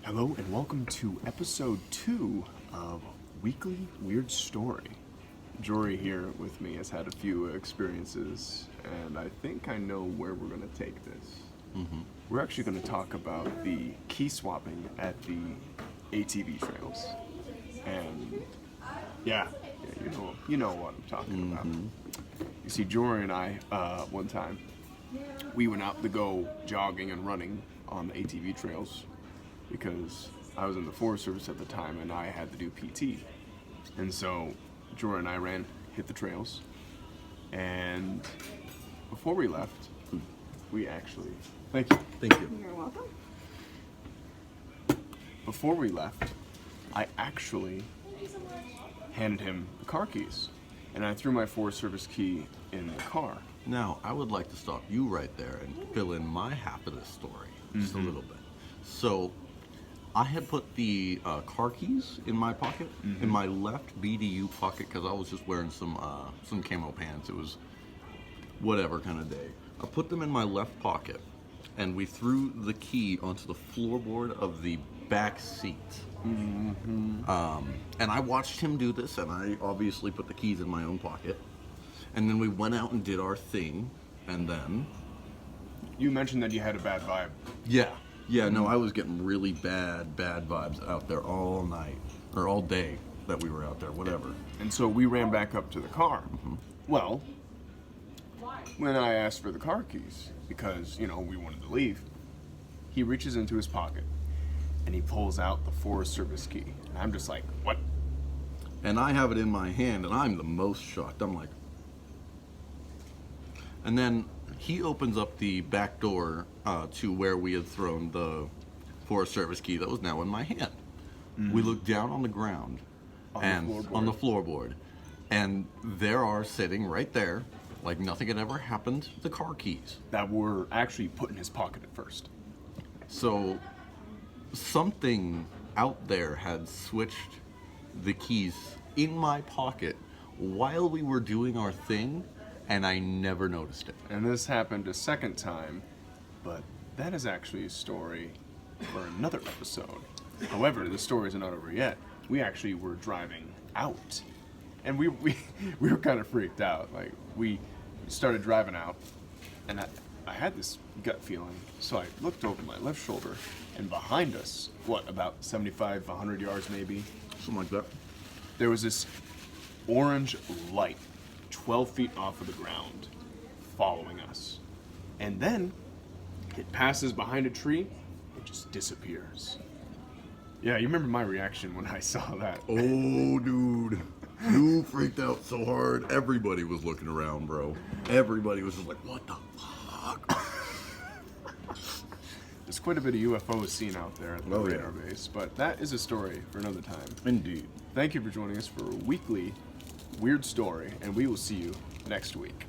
Hello and welcome to episode 2 of Weekly Weird Story. Jori here with me has had a few experiences, and I think I know where we're going to take this. We're actually going to talk about the key swapping at the ATV trails. And yeah, you know what I'm talking about. You see, Jori and I, one time, we went out to go jogging and running on the ATV trails because I was in the Forest Service at the time and I had to do PT. And so Jori and I hit the trails, and before we left, we actually, thank you. You're welcome. Before we left, I actually handed him the car keys, and I threw my Forest Service key in the car. Now, I would like to stop you right there and fill in my half of this story just a little bit. So, I had put the car keys in my pocket, in my left BDU pocket, because I was just wearing some camo pants. It was whatever kind of day. I put them in my left pocket, and we threw the key onto the floorboard of the back seat. And I watched him do this, and I obviously put the keys in my own pocket. And then we went out and did our thing, and then... You mentioned that you had a bad vibe. Yeah, no, I was getting really bad vibes out there all night, or all day that we were out there, whatever. And so we ran back up to the car. Well, when I asked for the car keys, because, we wanted to leave, he reaches into his pocket, and he pulls out the Forest Service key. And I'm just like, what? And I have it in my hand, and I'm the most shocked. I'm like... And then he opens up the back door to where we had thrown the Forest Service key that was now in my hand. We look down on the ground on the floorboard, and there are sitting right there, like nothing had ever happened, the car keys. That were actually put in his pocket at first. So something out there had switched the keys in my pocket while we were doing our thing, and I never noticed it. And this happened a second time, but that is actually a story for another episode. However, the story isn't over yet. We actually were driving out, and we were kind of freaked out. Like, we started driving out, and I had this gut feeling, so I looked over my left shoulder, and behind us, about 75, 100 yards maybe, Something like that. there was this orange light 12 feet off of the ground following us. And then it passes behind a tree, it just disappears. Yeah, you remember my reaction when I saw that. Oh, dude. You freaked out so hard. Everybody was looking around, bro. Everybody was just like, what the fuck? There's quite a bit of UFOs seen out there at the radar base, but that is a story for another time. Indeed. Thank you for joining us for a weekly Weird Story, and we will see you next week.